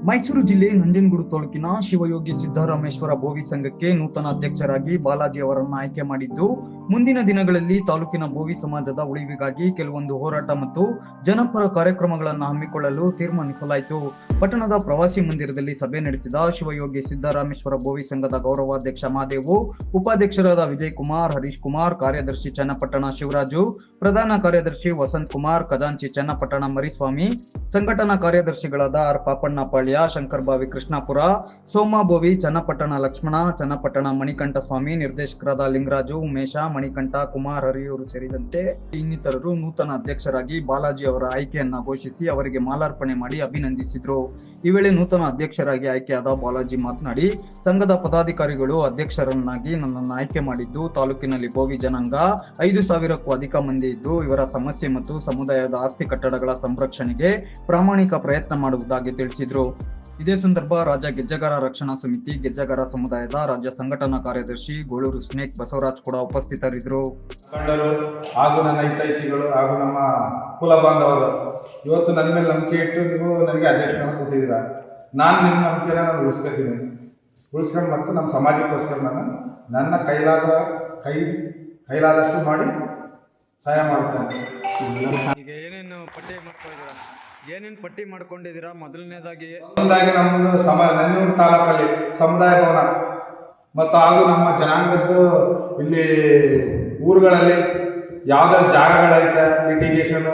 ಮೈಸೂರು ಜಿಲ್ಲೆ ನಂಜನಗೂಡು ತಾಲೂಕಿನ ಶಿವಯೋಗಿ ಸಿದ್ದರಾಮೇಶ್ವರ ಬೋವಿ ಸಂಘಕ್ಕೆ ನೂತನ ಅಧ್ಯಕ್ಷರಾಗಿ ಬಾಲಾಜಿ ಅವರನ್ನು ಆಯ್ಕೆ ಮಾಡಿದ್ದು, ಮುಂದಿನ ದಿನಗಳಲ್ಲಿ ತಾಲೂಕಿನ ಬೋವಿ ಸಮಾಜದ ಉಳಿವಿಗಾಗಿ ಕೆಲವೊಂದು ಹೋರಾಟ ಮತ್ತು ಜನಪರ ಕಾರ್ಯಕ್ರಮಗಳನ್ನು ಹಮ್ಮಿಕೊಳ್ಳಲು ತೀರ್ಮಾನಿಸಲಾಯಿತು. ಪಟ್ಟಣದ ಪ್ರವಾಸಿ ಮಂದಿರದಲ್ಲಿ ಸಭೆ ನಡೆಸಿದ ಶಿವಯೋಗಿ ಸಿದ್ದರಾಮೇಶ್ವರ ಬೋವಿ ಸಂಘದ ಗೌರವಾಧ್ಯಕ್ಷ ಮಹಾದೇವು, ಉಪಾಧ್ಯಕ್ಷರಾದ ವಿಜಯ್ ಕುಮಾರ್, ಹರೀಶ್ ಕುಮಾರ್, ಕಾರ್ಯದರ್ಶಿ ಚನ್ನಪಟ್ಟಣ ಶಿವರಾಜು, ಪ್ರಧಾನ ಕಾರ್ಯದರ್ಶಿ ವಸಂತ್ ಕುಮಾರ್, ಖಜಾಂಚಿ ಚನ್ನಪಟ್ಟಣ ಮರಿಸ್ವಾಮಿ, ಸಂಘಟನಾ ಕಾರ್ಯದರ್ಶಿಗಳಾದ ಆರ್ ಪಾಪಣ್ಣ ಪಾಳ್ಯ, ಶಂಕರ್ ಬಾವಿ ಕೃಷ್ಣಾಪುರ, ಸೋಮಾ ಬೋವಿ, ಚನ್ನಪಟ್ಟಣ ಲಕ್ಷ್ಮಣ, ಚನ್ನಪಟ್ಟಣ ಮಣಿಕಂಠ ಸ್ವಾಮಿ, ನಿರ್ದೇಶಕರಾದ ಲಿಂಗರಾಜು, ಉಮೇಶ, ಮಣಿಕಂಠ, ಕುಮಾರ್, ಹರಿಯೂರು ಸೇರಿದಂತೆ ಇನ್ನಿತರರು ನೂತನ ಅಧ್ಯಕ್ಷರಾಗಿ ಬಾಲಾಜಿ ಅವರ ಆಯ್ಕೆಯನ್ನ ಘೋಷಿಸಿ ಅವರಿಗೆ ಮಾಲಾರ್ಪಣೆ ಮಾಡಿ ಅಭಿನಂದಿಸಿದರು. ಈ ವೇಳೆ ನೂತನ ಅಧ್ಯಕ್ಷರಾಗಿ ಆಯ್ಕೆಯಾದ ಬಾಲಾಜಿ ಮಾತನಾಡಿ, ಸಂಘದ ಪದಾಧಿಕಾರಿಗಳು ಅಧ್ಯಕ್ಷರನ್ನಾಗಿ ನನ್ನನ್ನು ಆಯ್ಕೆ ಮಾಡಿದ್ದು, ತಾಲೂಕಿನಲ್ಲಿ ಬೋವಿ ಜನಾಂಗ 5,000ಕ್ಕೂ ಅಧಿಕ ಮಂದಿ ಇದ್ದು, ಇವರ ಸಮಸ್ಯೆ ಮತ್ತು ಸಮುದಾಯದ ಆಸ್ತಿ ಕಟ್ಟಡಗಳ ಸಂರಕ್ಷಣೆಗೆ ಪ್ರಾಮಾಣಿಕ ಪ್ರಯತ್ನ ಮಾಡುವುದಾಗಿ ತಿಳಿಸಿದರು. ಇದೇ ಸಂದರ್ಭ ರಾಜ್ಯ ಗೆಜ್ಜೆಗಾರ ರಕ್ಷಣಾ ಸಮಿತಿ, ಗೆಜ್ಜೆಗಾರ ಸಮುದಾಯದ ರಾಜ್ಯ ಸಂಘಟನಾ ಕಾರ್ಯದರ್ಶಿ ಗೋಳೂರು ಸ್ನೇಕ್ ಬಸವರಾಜ್ ಕೂಡ ಉಪಸ್ಥಿತರಿದ್ದರು. ಹಾಗೂ ನನ್ನ ಹಿತೈಷಿಗಳು ಹಾಗೂ ನಮ್ಮ ಕುಲ ಬಾಂಧವರು ಇವತ್ತು ನನ್ನ ಮೇಲೆ ನಂಬಿಕೆ ಇಟ್ಟು ನೀವು ನನಗೆ ಅಧ್ಯಕ್ಷರನ್ನು ಕೊಟ್ಟಿದ್ದೀರಾ. ನಾನು ನಿಮ್ಮ ನಂಬಿಕೆನ ನಾನು ಉಳಿಸ್ಕೊಂಡು ಮತ್ತು ನಮ್ಮ ಸಮಾಜಕ್ಕೋಸ್ಕರ ನನ್ನ ಕೈಲಾದಷ್ಟು ಮಾಡಿ ಸಹಾಯ ಮಾಡ್ತೇನೆ. ಈಗ ಏನೇನು ಪಟ್ಟಿ ಮಾಡ್ಕೊಂಡಿದ್ದೀರಾ? ಮೊದಲನೇದಾಗಿ ನಮ್ಮದು ನಂಜನಗೂಡು ತಾಲೂಕಲ್ಲಿ ಸಮುದಾಯ ಭವನ ಮತ್ತು ಹಾಗೂ ನಮ್ಮ ಜನಾಂಗದ್ದು ಇಲ್ಲಿ ಊರುಗಳಲ್ಲಿ ಯಾವುದಾದ್ರು ಜಾಗಗಳೈತೆ ಲಿಟಿಗೇಷನು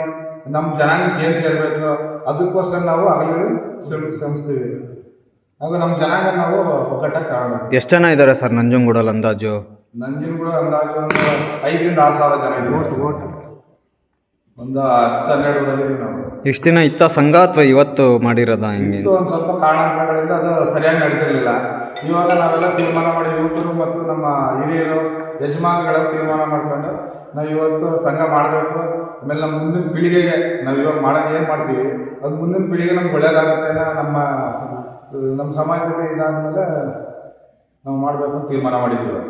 ನಮ್ಮ ಜನಾಂಗಕ್ಕೆ ಏನು ಸೇರಬೇಕು ಅದಕ್ಕೋಸ್ಕರ ನಾವು ಹಗಲು ಶ್ರಮಿಸ್ತೀವಿ. ಹಾಗೂ ನಮ್ಮ ಜನಾಂಗ ನಾವು ಒಗ್ಗಟ್ಟಾಗಿ ತಗೊಳ್ಬೇಕು. ಎಷ್ಟು ಜನ ಇದ್ದಾರೆ ಸರ್ ನಂಜನಗೂಡಲ್ಲಿ ಅಂದಾಜು? ನಂಜನಗೂಡು ಅಂದಾಜು ಒಂದು 5,000 to 6,000 ಜನ ಇದ್ದೀವಿ. ಒಂದು 10-12 ನಾವು. ಇಷ್ಟು ದಿನ ಇತ್ತ ಸಂಘ ಅಥವಾ ಇವತ್ತು ಮಾಡಿರೋದ? ಹಿಂಗೆ ಒಂದು ಸ್ವಲ್ಪ ಕಾರಣಗಳಿಂದ ಅದು ಸರಿಯಾಗಿ ನಡೀತಿರ್ಲಿಲ್ಲ. ಇವಾಗ ನಾವೆಲ್ಲ ತೀರ್ಮಾನ ಮಾಡಿ ಯುವಕರು ಮತ್ತು ನಮ್ಮ ಹಿರಿಯರು ಯಜಮಾನಗಳ ತೀರ್ಮಾನ ಮಾಡ್ಕೊಂಡು ನಾವು ಇವತ್ತು ಸಂಘ ಮಾಡಬೇಕು. ಆಮೇಲೆ ನಮ್ಮ ಮುಂದಿನ ಪೀಳಿಗೆಗೆ ನಾವು ಇವಾಗ ಮಾಡೋದು ಏನು ಮಾಡ್ತೀವಿ ಅದು ಮುಂದಿನ ಪೀಳಿಗೆ ನಮ್ಗೆ ಒಳ್ಳೇದಾಗುತ್ತೆ. ನಮ್ಮ ಸಮಾಜದಲ್ಲಿ ಇದಾದ್ಮೇಲೆ ನಾವು ಮಾಡಬೇಕು ಅಂತ ತೀರ್ಮಾನ ಮಾಡಿದ್ದೀವಿ.